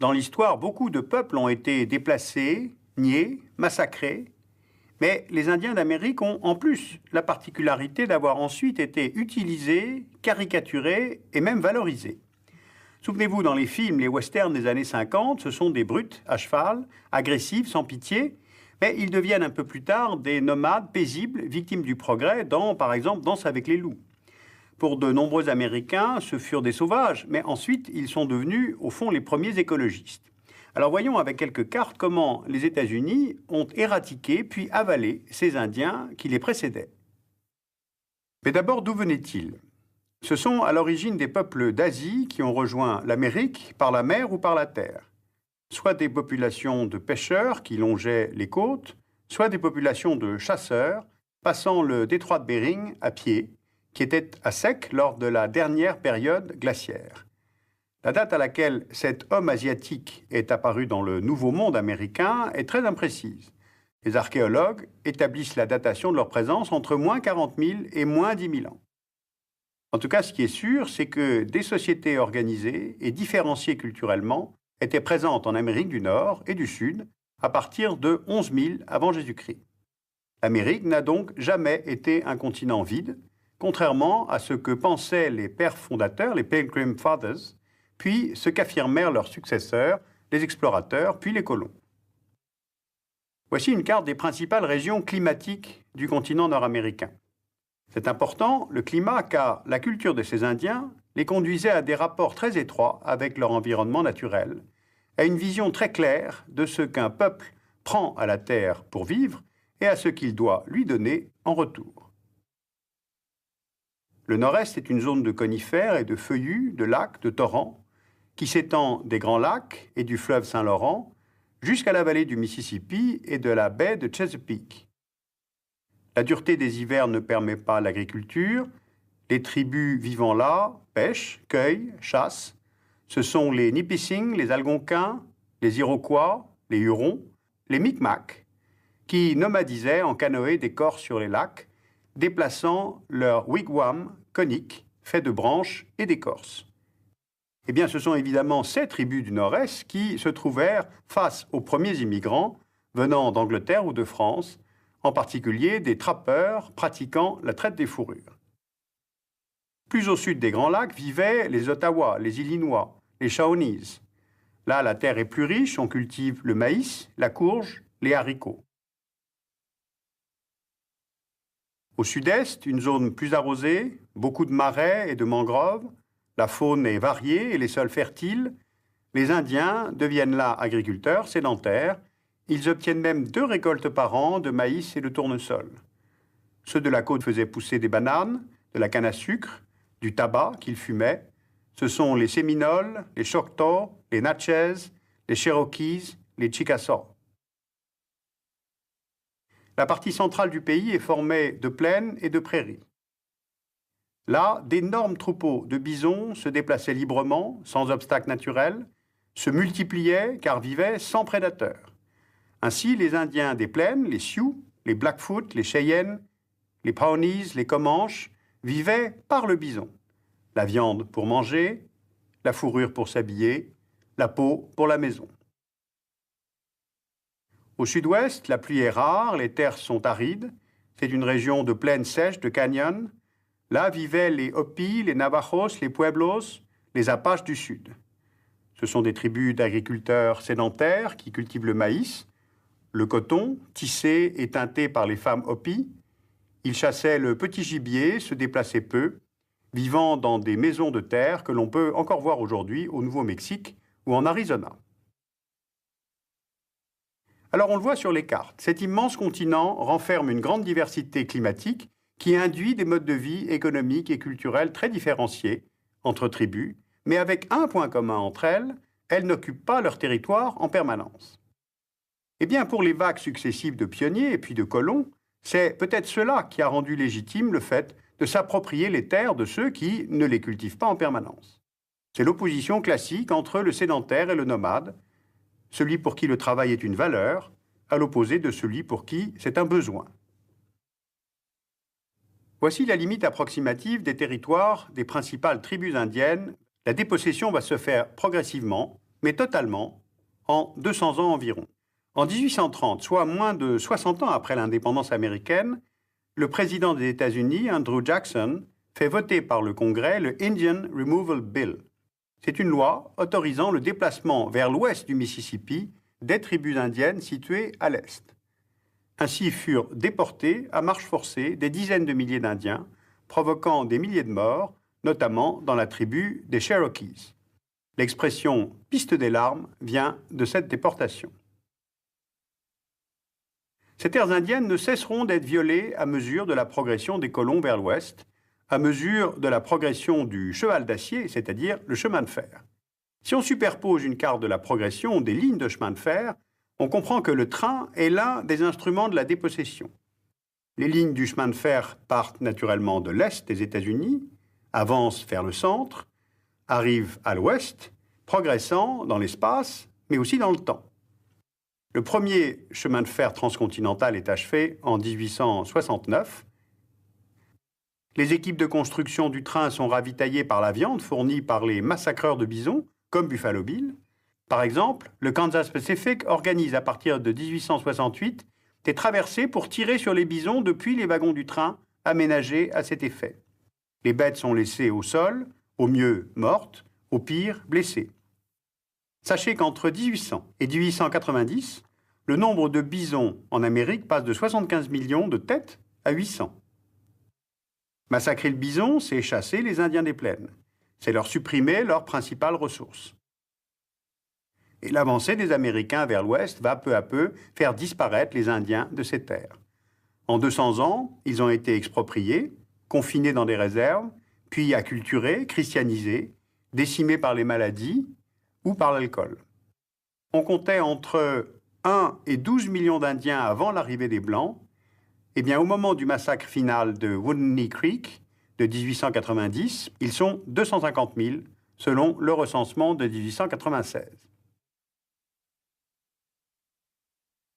Dans l'histoire, beaucoup de peuples ont été déplacés, niés, massacrés, mais les Indiens d'Amérique ont en plus la particularité d'avoir ensuite été utilisés, caricaturés et même valorisés. Souvenez-vous, dans les films, les westerns des années 50, ce sont des brutes à cheval, agressifs, sans pitié, mais ils deviennent un peu plus tard des nomades paisibles, victimes du progrès, dans, par exemple, Danse avec les loups. Pour de nombreux Américains, ce furent des sauvages, mais ensuite, ils sont devenus, au fond, les premiers écologistes. Alors voyons avec quelques cartes comment les États-Unis ont éradiqué puis avalé ces Indiens qui les précédaient. Mais d'abord, d'où venaient-ils? Ce sont à l'origine des peuples d'Asie qui ont rejoint l'Amérique par la mer ou par la terre. Soit des populations de pêcheurs qui longeaient les côtes, soit des populations de chasseurs passant le détroit de Bering à pied, qui était à sec lors de la dernière période glaciaire. La date à laquelle cet homme asiatique est apparu dans le Nouveau Monde américain est très imprécise. Les archéologues établissent la datation de leur présence entre moins 40 000 et moins 10 000 ans. En tout cas, ce qui est sûr, c'est que des sociétés organisées et différenciées culturellement étaient présentes en Amérique du Nord et du Sud à partir de 11 000 avant Jésus-Christ. L'Amérique n'a donc jamais été un continent vide, contrairement à ce que pensaient les pères fondateurs, les Pilgrim Fathers, puis ce qu'affirmèrent leurs successeurs, les explorateurs, puis les colons. Voici une carte des principales régions climatiques du continent nord-américain. C'est important, le climat, car la culture de ces Indiens les conduisait à des rapports très étroits avec leur environnement naturel, à une vision très claire de ce qu'un peuple prend à la terre pour vivre et à ce qu'il doit lui donner en retour. Le nord-est est une zone de conifères et de feuillus, de lacs, de torrents, qui s'étend des Grands Lacs et du fleuve Saint-Laurent jusqu'à la vallée du Mississippi et de la baie de Chesapeake. La dureté des hivers ne permet pas l'agriculture. Les tribus vivant là pêchent, cueillent, chassent. Ce sont les Nipissing, les Algonquins, les Iroquois, les Hurons, les Micmacs, qui nomadisaient en canoë d'écorce sur les lacs, déplaçant leurs wigwams coniques faits de branches et d'écorce. Eh bien, ce sont évidemment ces tribus du Nord-Est qui se trouvèrent face aux premiers immigrants venant d'Angleterre ou de France, en particulier des trappeurs pratiquant la traite des fourrures. Plus au sud des Grands Lacs vivaient les Ottawa, les Illinois, les Shawnees. Là, la terre est plus riche, on cultive le maïs, la courge, les haricots. Au sud-est, une zone plus arrosée, beaucoup de marais et de mangroves. La faune est variée et les sols fertiles. Les Indiens deviennent là agriculteurs, sédentaires. Ils obtiennent même 2 récoltes par an de maïs et de tournesol. Ceux de la côte faisaient pousser des bananes, de la canne à sucre, du tabac qu'ils fumaient. Ce sont les Séminoles, les Choctaws, les Natchez, les Cherokees, les Chickasaws. La partie centrale du pays est formée de plaines et de prairies. Là, d'énormes troupeaux de bisons se déplaçaient librement, sans obstacle naturel, se multipliaient car vivaient sans prédateurs. Ainsi, les Indiens des plaines, les Sioux, les Blackfoot, les Cheyennes, les Pawnees, les Comanches, vivaient par le bison. La viande pour manger, la fourrure pour s'habiller, la peau pour la maison. Au sud-ouest, la pluie est rare, les terres sont arides. C'est une région de plaines sèches, de canyons. Là vivaient les Hopis, les Navajos, les Pueblos, les Apaches du sud. Ce sont des tribus d'agriculteurs sédentaires qui cultivent le maïs, le coton, tissé et teinté par les femmes Hopis. Ils chassaient le petit gibier, se déplaçaient peu, vivant dans des maisons de terre que l'on peut encore voir aujourd'hui au Nouveau-Mexique ou en Arizona. Alors on le voit sur les cartes, cet immense continent renferme une grande diversité climatique qui induit des modes de vie économiques et culturels très différenciés entre tribus, mais avec un point commun entre elles, elles n'occupent pas leur territoire en permanence. Eh bien, pour les vagues successives de pionniers et puis de colons, c'est peut-être cela qui a rendu légitime le fait de s'approprier les terres de ceux qui ne les cultivent pas en permanence. C'est l'opposition classique entre le sédentaire et le nomade, celui pour qui le travail est une valeur, à l'opposé de celui pour qui c'est un besoin. Voici la limite approximative des territoires des principales tribus indiennes. La dépossession va se faire progressivement, mais totalement, en 200 ans environ. En 1830, soit moins de 60 ans après l'indépendance américaine, le président des États-Unis, Andrew Jackson, fait voter par le Congrès le Indian Removal Bill. C'est une loi autorisant le déplacement vers l'ouest du Mississippi des tribus indiennes situées à l'est. Ainsi furent déportés à marche forcée des dizaines de milliers d'Indiens, provoquant des milliers de morts, notamment dans la tribu des Cherokees. L'expression « piste des larmes » vient de cette déportation. Ces terres indiennes ne cesseront d'être violées à mesure de la progression des colons vers l'ouest, à mesure de la progression du cheval d'acier, c'est-à-dire le chemin de fer. Si on superpose une carte de la progression des lignes de chemin de fer, on comprend que le train est l'un des instruments de la dépossession. Les lignes du chemin de fer partent naturellement de l'est des États-Unis, avancent vers le centre, arrivent à l'ouest, progressant dans l'espace, mais aussi dans le temps. Le premier chemin de fer transcontinental est achevé en 1869. Les équipes de construction du train sont ravitaillées par la viande fournie par les massacreurs de bisons, comme Buffalo Bill. Par exemple, le Kansas Pacific organise à partir de 1868 des traversées pour tirer sur les bisons depuis les wagons du train aménagés à cet effet. Les bêtes sont laissées au sol, au mieux mortes, au pire blessées. Sachez qu'entre 1800 et 1890, le nombre de bisons en Amérique passe de 75 millions de têtes à 800. Massacrer le bison, c'est chasser les Indiens des plaines. C'est leur supprimer leur principale ressource. Et l'avancée des Américains vers l'ouest va peu à peu faire disparaître les Indiens de ces terres. En 200 ans, ils ont été expropriés, confinés dans des réserves, puis acculturés, christianisés, décimés par les maladies ou par l'alcool. On comptait entre 1 et 12 millions d'Indiens avant l'arrivée des Blancs. Eh bien, au moment du massacre final de Wounded Knee Creek de 1890, ils sont 250 000, selon le recensement de 1896.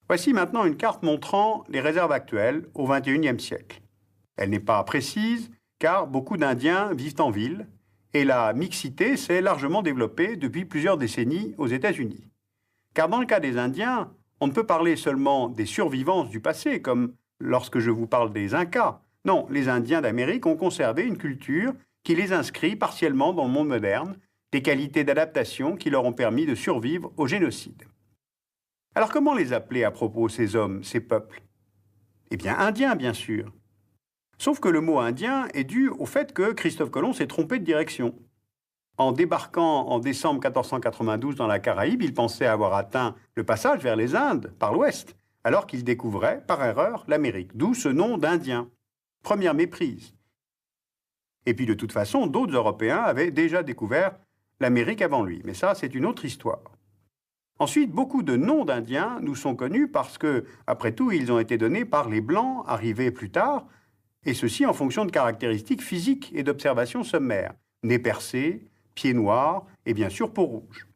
Voici maintenant une carte montrant les réserves actuelles au XXIe siècle. Elle n'est pas précise, car beaucoup d'Indiens vivent en ville, et la mixité s'est largement développée depuis plusieurs décennies aux États-Unis. Car dans le cas des Indiens, on ne peut parler seulement des survivances du passé, comme lorsque je vous parle des Incas. Non, les Indiens d'Amérique ont conservé une culture qui les inscrit partiellement dans le monde moderne, des qualités d'adaptation qui leur ont permis de survivre au génocide. Alors comment les appeler à propos ces hommes, ces peuples? Eh bien, Indiens, bien sûr. Sauf que le mot indien est dû au fait que Christophe Colomb s'est trompé de direction. En débarquant en décembre 1492 dans la Caraïbe, il pensait avoir atteint le passage vers les Indes par l'ouest, alors qu'il découvrait, par erreur, l'Amérique, d'où ce nom d'Indien. Première méprise. Et puis de toute façon, d'autres Européens avaient déjà découvert l'Amérique avant lui. Mais ça, c'est une autre histoire. Ensuite, beaucoup de noms d'Indiens nous sont connus parce que, après tout, ils ont été donnés par les Blancs arrivés plus tard, et ceci en fonction de caractéristiques physiques et d'observations sommaires. Nez percé, pieds noirs et bien sûr peau rouge.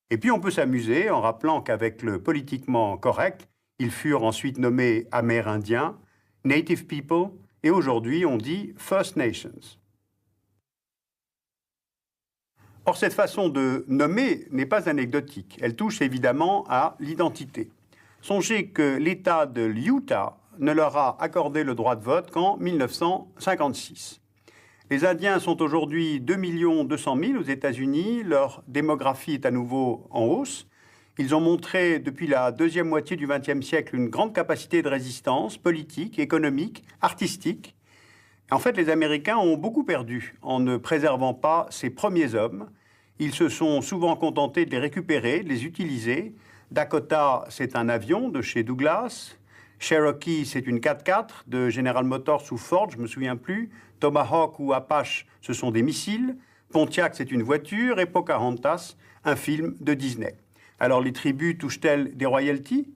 Et puis on peut s'amuser en rappelant qu'avec le politiquement correct, ils furent ensuite nommés Amérindiens, Native People, et aujourd'hui on dit First Nations. Or, cette façon de nommer n'est pas anecdotique. Elle touche évidemment à l'identité. Songez que l'État de l'Utah ne leur a accordé le droit de vote qu'en 1956. Les Indiens sont aujourd'hui 2 200 000 aux États-Unis. Leur démographie est à nouveau en hausse. Ils ont montré depuis la deuxième moitié du XXe siècle une grande capacité de résistance politique, économique, artistique. En fait, les Américains ont beaucoup perdu en ne préservant pas ces premiers hommes. Ils se sont souvent contentés de les récupérer, de les utiliser. Dakota, c'est un avion de chez Douglas. Cherokee, c'est une 4x4 de General Motors ou Ford, je ne me souviens plus. Tomahawk ou Apache, ce sont des missiles. Pontiac, c'est une voiture. Et Pocahontas, un film de Disney. Alors, les tribus touchent-elles des royalties?